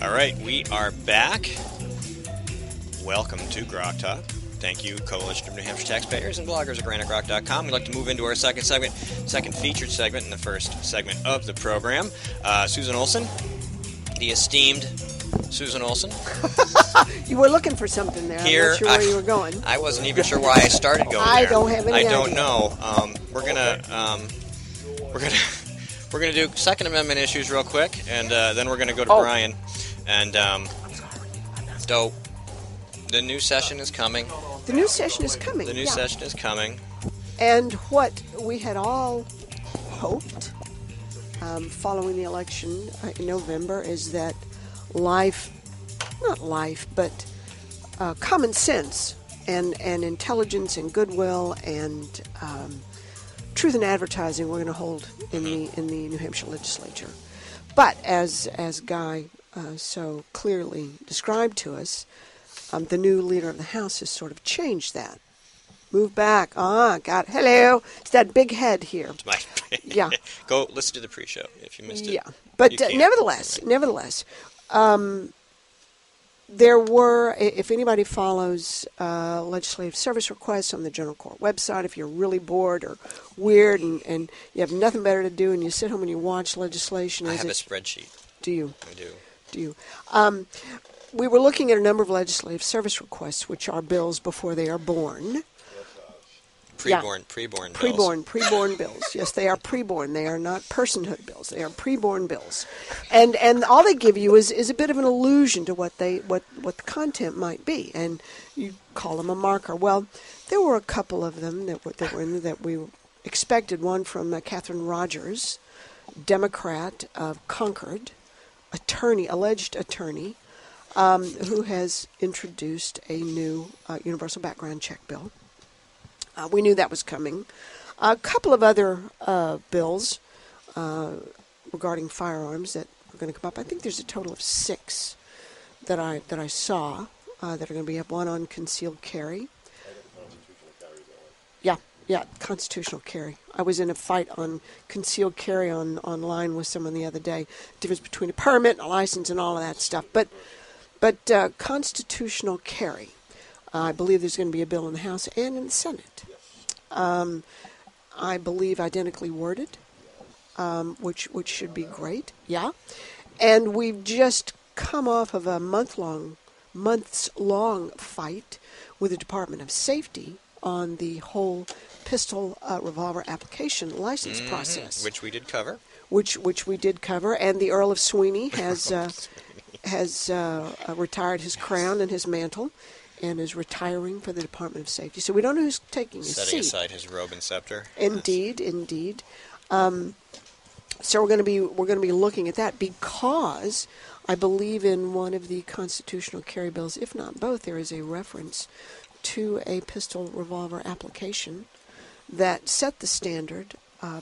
All right, we are back. Welcome to GrokTALK. Thank you, Coalition of New Hampshire Taxpayers and bloggers at GrokTALK.com. We'd like to move into our second featured segment in the first segment of the program. Susan Olson, the esteemed Susan Olson. You were looking for something there. Here, I'm not sure where you were going. I wasn't even sure why I started going there. I don't have any idea. I don't know. We're gonna do Second Amendment issues real quick, and then we're gonna go to Brian. And so the new session is coming. The new session is coming. The new session is coming. And what we had all hoped following the election in November is that common sense and intelligence and goodwill and truth in advertising we're going to hold in the New Hampshire legislature. But as Guy so clearly described to us, the new leader of the House has sort of changed that. Move back. Hello. It's that big head here. Yeah. Go listen to the pre-show if you missed it. Yeah. But nevertheless, there were, if anybody follows legislative service requests on the General Court website, if you're really bored or weird and you have nothing better to do and you sit home and you watch legislation. I have a spreadsheet. Do you? I do. Do you? We were looking at a number of legislative service requests, which are bills before they are born. Preborn bills. Yes, they are preborn. They are not personhood bills. They are preborn bills, and all they give you is a bit of an allusion to what the content might be, and you call them a marker. Well, there were a couple of them that were in that we expected. One from Catherine Rogers, Democrat of Concord, alleged attorney, who has introduced a new universal background check bill. We knew that was coming. A couple of other bills regarding firearms that are going to come up. I think there's a total of 6 that I saw that are going to be up. One on concealed carry. Yeah, constitutional carry. I was in a fight on concealed carry online with someone the other day. Difference between a permit and a license and all of that stuff. But constitutional carry. I believe there's going to be a bill in the House and in the Senate. I believe identically worded, which should be great. Yeah. And we've just come off of a months-long fight with the Department of Safety on the whole pistol revolver application license process. Which we did cover. Which we did cover. And the Earl of Sweeney has retired his crown and his mantle and is retiring for the Department of Safety. So we don't know who's taking his seat. Setting aside his robe and scepter. Indeed. So we're going to be looking at that because I believe in one of the constitutional carry bills, if not both, there is a reference to a pistol revolver application that set the standard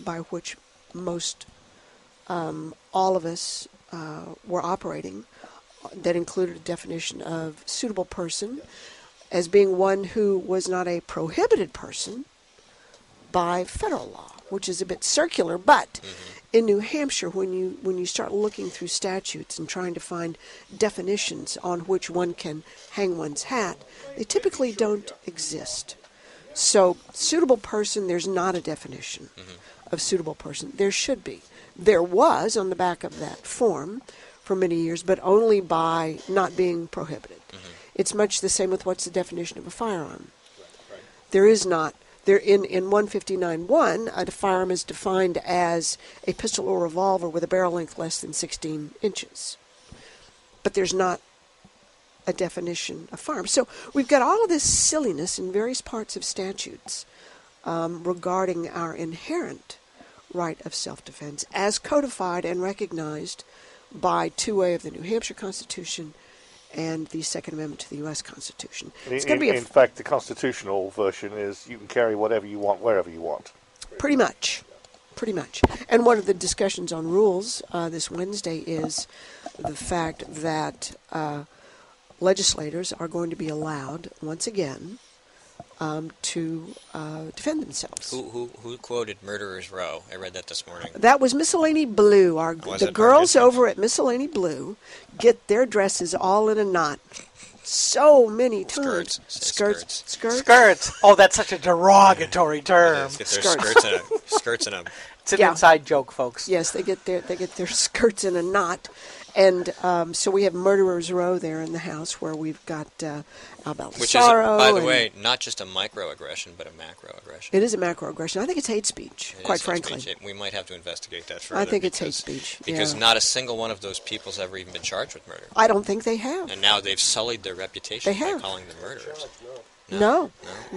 by which most all of us were operating. That included a definition of suitable person as being one who was not a prohibited person by federal law, which is a bit circular. But in New Hampshire, when you start looking through statutes and trying to find definitions on which one can hang one's hat, they typically don't exist. So suitable person, there's not a definition of suitable person. There should be. There was on the back of that form for many years, but only by not being prohibited. It's much the same with what's the definition of a firearm. There is not. There in 159.1, a firearm is defined as a pistol or revolver with a barrel length less than 16 inches. But there's not a definition of firearm. So we've got all of this silliness in various parts of statutes regarding our inherent right of self-defense as codified and recognized by 2A of the New Hampshire Constitution and the Second Amendment to the U.S. Constitution. It's going to be in fact, the constitutional version is you can carry whatever you want, wherever you want. Pretty much. And one of the discussions on rules this Wednesday is the fact that legislators are going to be allowed, once again, to defend themselves. Who quoted Murderer's Row? I read that this morning. That was Miscellany Blue. The girls over at Miscellany Blue get their dresses all in a knot so many times. Skirts. Oh, that's such a derogatory term. Get their skirts in them. It's an inside joke, folks. Yes, they get their skirts in a knot. And so we have Murderer's Row there in the house where we've got Al Baldessaro. Which is, by the way, not just a microaggression, but a macroaggression. It is a macroaggression. I think it's hate speech, quite frankly. We might have to investigate that further. I think it's hate speech. Because not a single one of those people's ever even been charged with murder. I don't think they have. And now they've sullied their reputation by calling them murderers. No.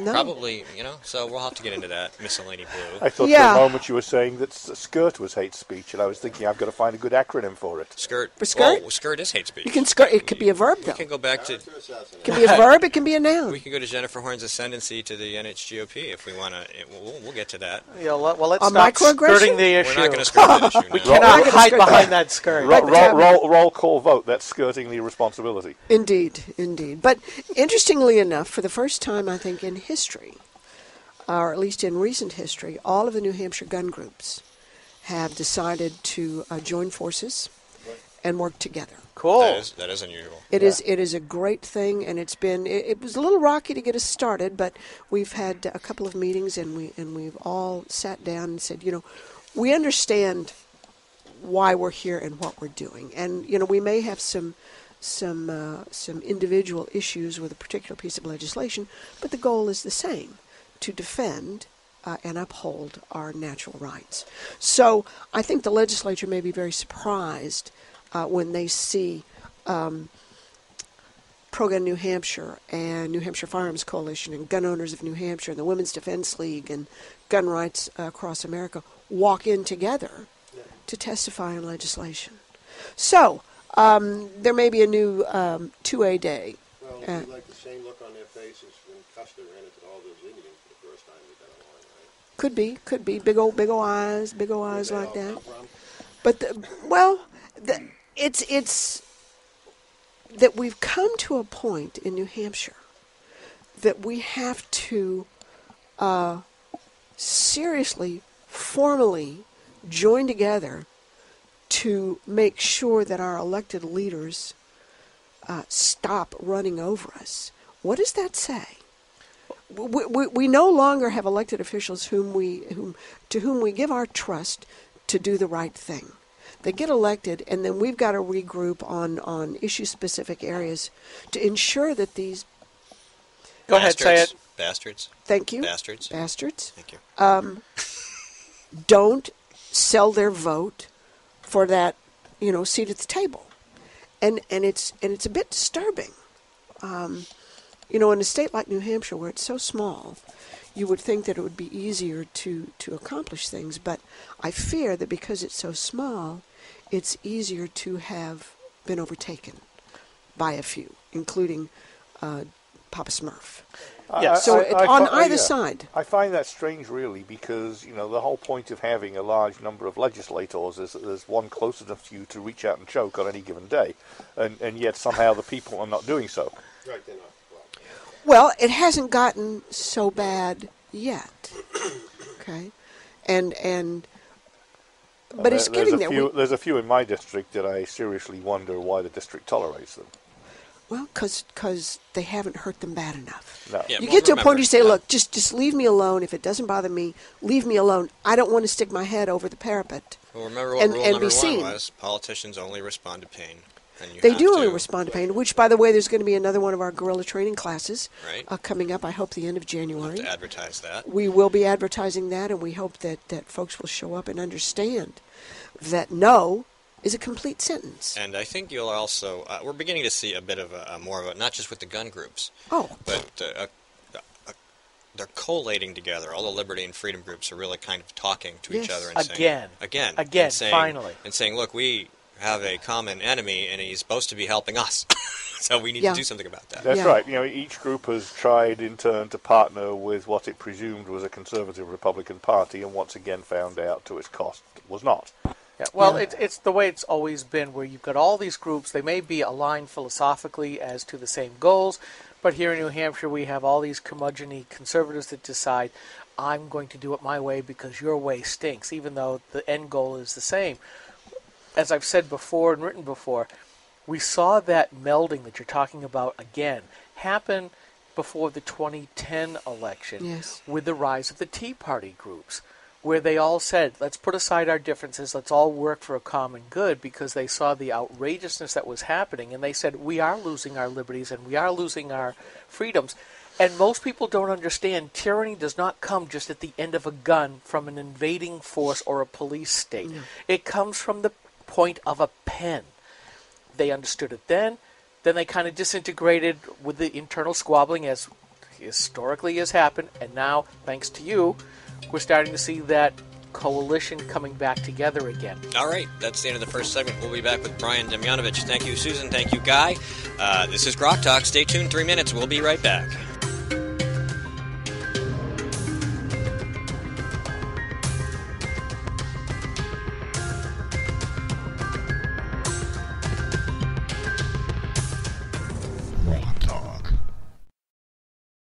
Probably, so we'll have to get into that. Miscellany Blue. I thought for a moment you were saying that skirt was hate speech, and I was thinking I've got to find a good acronym for it. Skirt. For skirt? Well, skirt is hate speech. You can skirt. It could be a verb, though. We can go back to... It can be a verb, it can be a noun. We can go to Jennifer Horn's ascendancy to the NHGOP if we want to. We'll get to that. Yeah, well, let's stop skirting the issue. We're not going to skirt that issue now. We cannot hide behind that skirt. Roll call vote. That's skirting the responsibility. Indeed. But interestingly enough, for the first time, I think, in history, or at least in recent history, all of the New Hampshire gun groups have decided to join forces and work together. Cool. That is unusual. It is a great thing, and it was a little rocky to get us started, but we've had a couple of meetings, and we've all sat down and said, we understand why we're here and what we're doing, and we may have some individual issues with a particular piece of legislation, but the goal is the same: to defend and uphold our natural rights. So I think the legislature may be very surprised when they see Pro-Gun New Hampshire and New Hampshire Firearms Coalition and Gun Owners of New Hampshire and the Women's Defense League and Gun Rights Across America walk in together to testify on legislation. So there may be a new 2A day. Well, it'd be like the same look on their faces when Custer ran into all those Indians for the first time they got along, right? Could be big old eyes like that. But it's that we've come to a point in New Hampshire that we have to seriously, formally join together to make sure that our elected leaders stop running over us. What does that say? We no longer have elected officials to whom we give our trust to do the right thing. They get elected, and then we've got to regroup on issue-specific areas to ensure that these... Go ahead, say it. Bastards. Thank you. Bastards. Thank you. Don't sell their vote for that, seat at the table. And it's a bit disturbing. In a state like New Hampshire, where it's so small, you would think that it would be easier to accomplish things. But I fear that because it's so small, it's easier to have been overtaken by a few, including Papa Smurf. So on either side. I find that strange, really, because, the whole point of having a large number of legislators is that there's one close enough to you to reach out and choke on any given day, and yet somehow the people are not doing so. Right, they're not. Well, it hasn't gotten so bad yet, okay? But it's getting there. There's a few in my district that I seriously wonder why the district tolerates them. Well, because they haven't hurt them bad enough. No. Yeah, you get to a point where you say, look, just leave me alone. If it doesn't bother me, leave me alone. I don't want to stick my head over the parapet. Well, remember what rule number one was? Politicians only respond to pain. They do only respond to pain, which, by the way, there's going to be another one of our guerrilla training classes coming up, I hope, the end of January. We'll have to advertise that. We will be advertising that, and we hope that folks will show up and understand that no is a complete sentence. And I think you'll also, we're beginning to see a bit of more of a, not just with the gun groups, but they're collating together. All the liberty and freedom groups are really kind of talking to each other and saying, again, finally. And saying, look, we have a common enemy, and he's supposed to be helping us. So we need to do something about that. That's right. Each group has tried in turn to partner with what it presumed was a conservative Republican Party, and once again found out to its cost was not. Yeah, well, it's the way it's always been, where you've got all these groups. They may be aligned philosophically as to the same goals, But here in New Hampshire, we have all these curmudgeon-y conservatives that decide, I'm going to do it my way because your way stinks, even though the end goal is the same. As I've said before and written before, we saw that melding that you're talking about again happen before the 2010 election, yes, with the rise of the Tea Party groups, where they all said, let's put aside our differences, let's all work for a common good, because they saw the outrageousness that was happening, and they said, we are losing our liberties and we are losing our freedoms. And most people don't understand, tyranny does not come just at the end of a gun from an invading force or a police state. No. It comes from the point of a pen. They understood it then they kind of disintegrated with the internal squabbling, as historically has happened, and now, thanks to you, we're starting to see that coalition coming back together again. All right, that's the end of the first segment. We'll be back with Brian Demjanovich. Thank you, Susan. Thank you, Guy. This is GrokTALK. Stay tuned, 3 minutes. We'll be right back.